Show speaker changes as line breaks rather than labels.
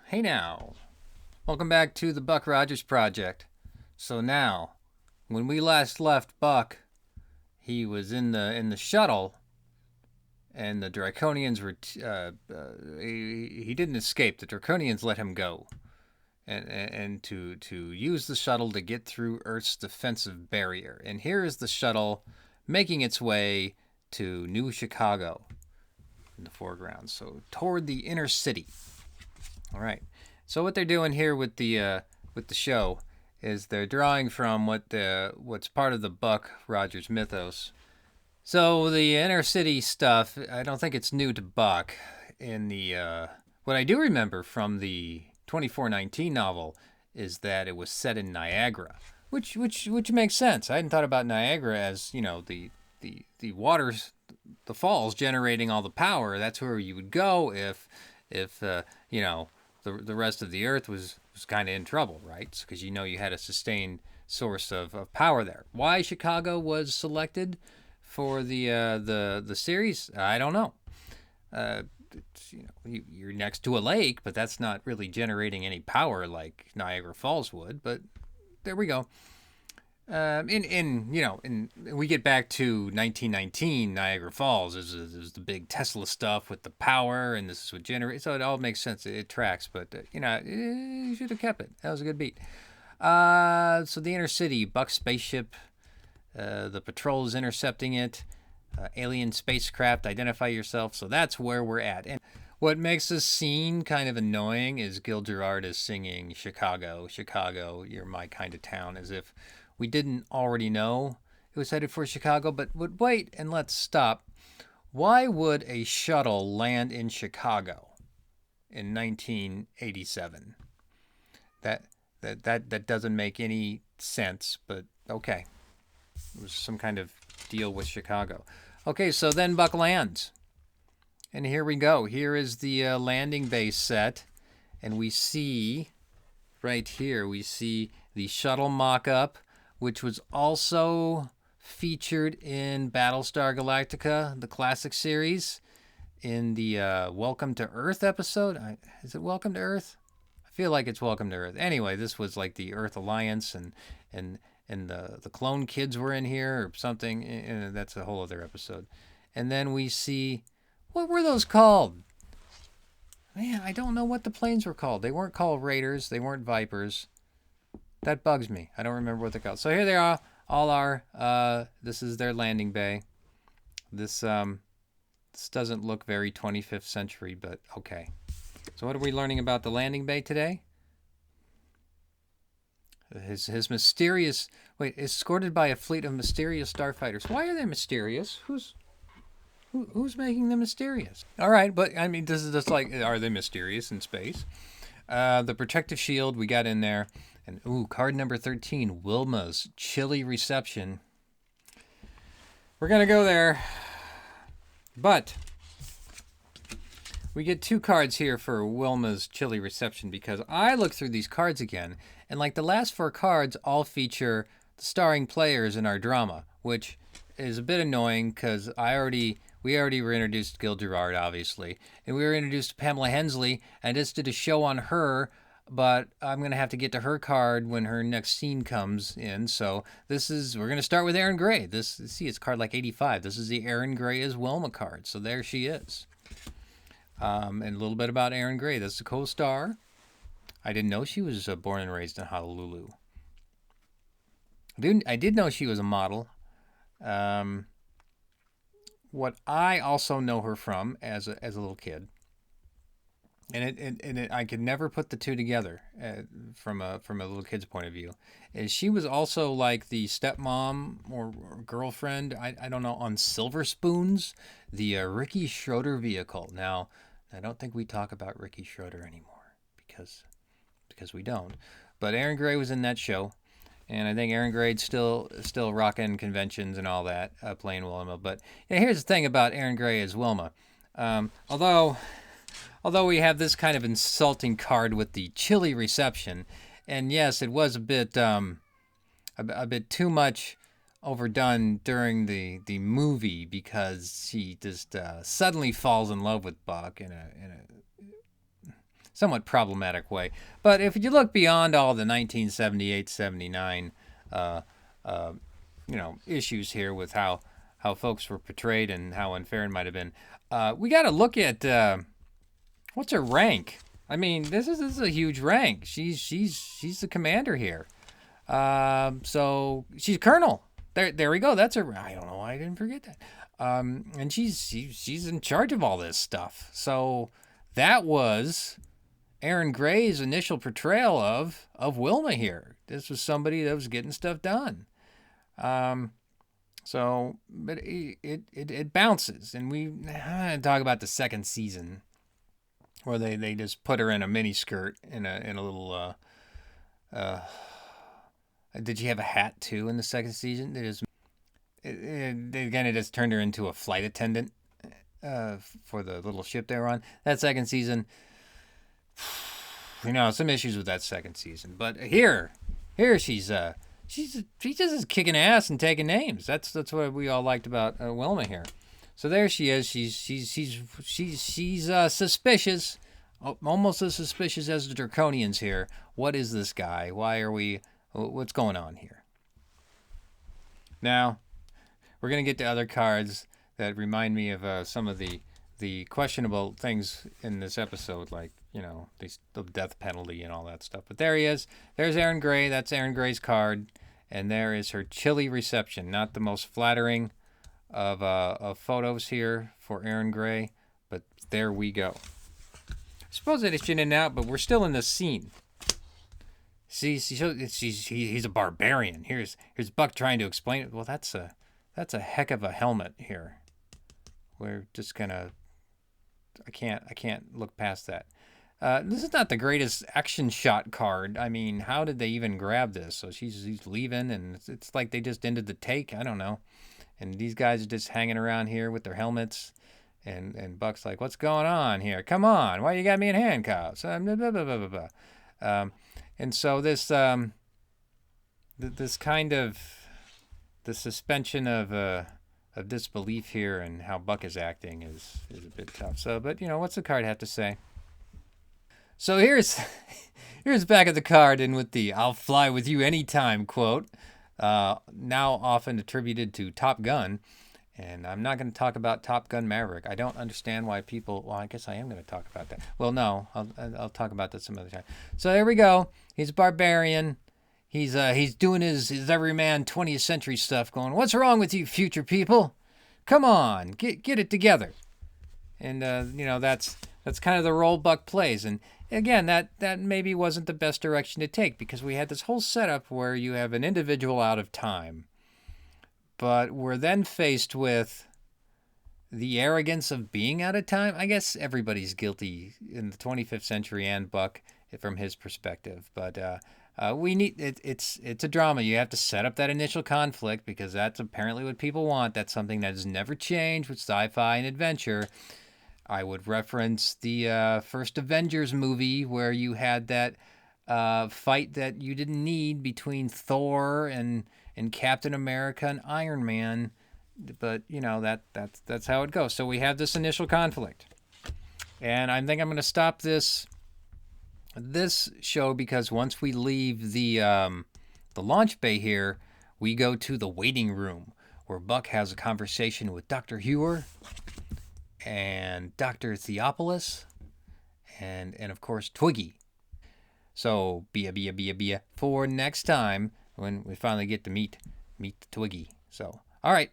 Hey now, welcome back to the Buck Rogers Project. So now, when we last left Buck, he was in the shuttle, and the Draconians were he didn't escape. The Draconians let him go, and to use the shuttle to get through Earth's defensive barrier. And here is the shuttle making its way to New Chicago in the foreground. So toward the inner city. All right. So what they're doing here with the show is they're drawing from what's part of the Buck Rogers mythos. So the inner city stuff, I don't think it's new to Buck. In the what I do remember from the 2419 novel is that it was set in Niagara, which makes sense. I hadn't thought about Niagara as the waters, the falls generating all the power. That's where you would go if the rest of the earth was kind of in trouble, right? Because you had a sustained source of power there. Why Chicago was selected for the series, I don't know. You're next to a lake, but that's not really generating any power like Niagara Falls would. But there we go. We get back to 1919. Niagara Falls is the big Tesla stuff with the power, and this is what generates. So it all makes sense. It tracks, but you should have kept it. That was a good beat. So the inner city, Buck spaceship, the patrol is intercepting it. Alien spacecraft, identify yourself. So that's where we're at. And what makes this scene kind of annoying is Gil Gerard is singing "Chicago, Chicago, you're my kind of town," as if we didn't already know it was headed for Chicago. But wait, and let's stop. Why would a shuttle land in Chicago in 1987? That doesn't make any sense, but okay. It was some kind of deal with Chicago. Okay, so then Buck lands. And here we go. Here is the landing base set. And we see, right here, we see the shuttle mock-up, which was also featured in Battlestar Galactica, the classic series, in the Welcome to Earth episode. Is it Welcome to Earth? I feel like it's Welcome to Earth. Anyway, this was like the Earth Alliance, and the clone kids were in here or something, and that's a whole other episode. And then we see, what were those called? Man, I don't know what the planes were called. They weren't called Raiders. They weren't Vipers. That bugs me. I don't remember what they're called. So here they are. All are. This is their landing bay. This doesn't look very 25th century, but okay. So what are we learning about the landing bay today? His mysterious... Wait, escorted by a fleet of mysterious starfighters. Why are they mysterious? Who's making them mysterious? All right, but I mean, this is just like, are they mysterious in space? The protective shield we got in there. And, card number 13, Wilma's chilly reception. We're going to go there. But we get two cards here for Wilma's chilly reception because I looked through these cards again, and like the last four cards all feature the starring players in our drama, which is a bit annoying because we already were introduced to Gil Gerard, obviously, and we were introduced to Pamela Hensley, and just did a show on her, but I'm going to have to get to her card when her next scene comes in. So we're going to start with Erin Gray. It's card like 85. This is the Erin Gray as Wilma card. So there she is. And a little bit about Erin Gray. That's the co-star. I didn't know she was born and raised in Honolulu. I did know she was a model. What I also know her from as a little kid, and I could never put the two together from a little kid's point of view, is she was also like the stepmom or girlfriend, I don't know, on Silver Spoons, the Ricky Schroeder vehicle. Now, I don't think we talk about Ricky Schroeder anymore because we don't. But Erin Gray was in that show, and I think Erin Gray's still rocking conventions and all that, playing Wilma. But here's the thing about Erin Gray as Wilma. Although we have this kind of insulting card with the chilly reception, and yes, it was a bit too much overdone during the movie because she just suddenly falls in love with Buck in a somewhat problematic way. But if you look beyond all the 1978, 79, issues here with how folks were portrayed and how unfair it might have been, we got to look at what's her rank. I mean, this is a huge rank. She's the commander here. So she's colonel. There we go. That's her. I don't know why I didn't forget that. And she's in charge of all this stuff. So that was Erin Gray's initial portrayal of Wilma here. This was somebody that was getting stuff done. But it bounces, and we talk about the second season where they just put her in a mini skirt in a little. Did she have a hat too in the second season? They just turned her into a flight attendant for the little ship they were on. That second season, some issues with that second season. But here she's just is kicking ass and taking names. That's what we all liked about Wilma here. So there she is. She's suspicious, almost as suspicious as the Draconians here. What is this guy? Why are we? What's going on here? Now, we're going to get to other cards that remind me of some of the questionable things in this episode, like, the death penalty and all that stuff. But there he is. There's Erin Gray. That's Erin Gray's card. And there is her chilly reception. Not the most flattering of photos here for Erin Gray, but there we go. I suppose that it's in and out, but we're still in the scene. See, he's a barbarian. Here's Buck trying to explain it. Well, that's a heck of a helmet here. We're just gonna. I can't look past that. This is not the greatest action shot card. I mean, how did they even grab this? So he's leaving, and it's like they just ended the take. I don't know. And these guys are just hanging around here with their helmets. And Buck's like, what's going on here? Come on, why you got me in handcuffs? Blah, blah, blah, blah, blah. And so this kind of the suspension of disbelief here and how Buck is acting is a bit tough. So, but what's the card have to say? So here's back of the card, and with the "I'll fly with you anytime" quote, now often attributed to Top Gun. And I'm not going to talk about Top Gun Maverick. I don't understand why people. Well, I guess I am going to talk about that. Well, no, I'll talk about that some other time. So there we go. He's a barbarian. He's doing his everyman 20th century stuff. Going, what's wrong with you, future people? Come on, get it together. And that's kind of the role Buck plays. And again, that maybe wasn't the best direction to take, because we had this whole setup where you have an individual out of time. But we're then faced with the arrogance of being out of time. I guess everybody's guilty in the 25th century, and Buck from his perspective. But we need it's a drama. You have to set up that initial conflict, because that's apparently what people want. That's something that has never changed with sci-fi and adventure. I would reference the first Avengers movie, where you had that fight that you didn't need between Thor and Captain America and Iron Man, but that's how it goes. So we have this initial conflict, and I think I'm going to stop this show, because once we leave the launch bay here, we go to the waiting room, where Buck has a conversation with Dr. Hewer and Dr. Theopolis and of course Twiggy. So be for next time, when we finally get to meet Twiggy. So, all right.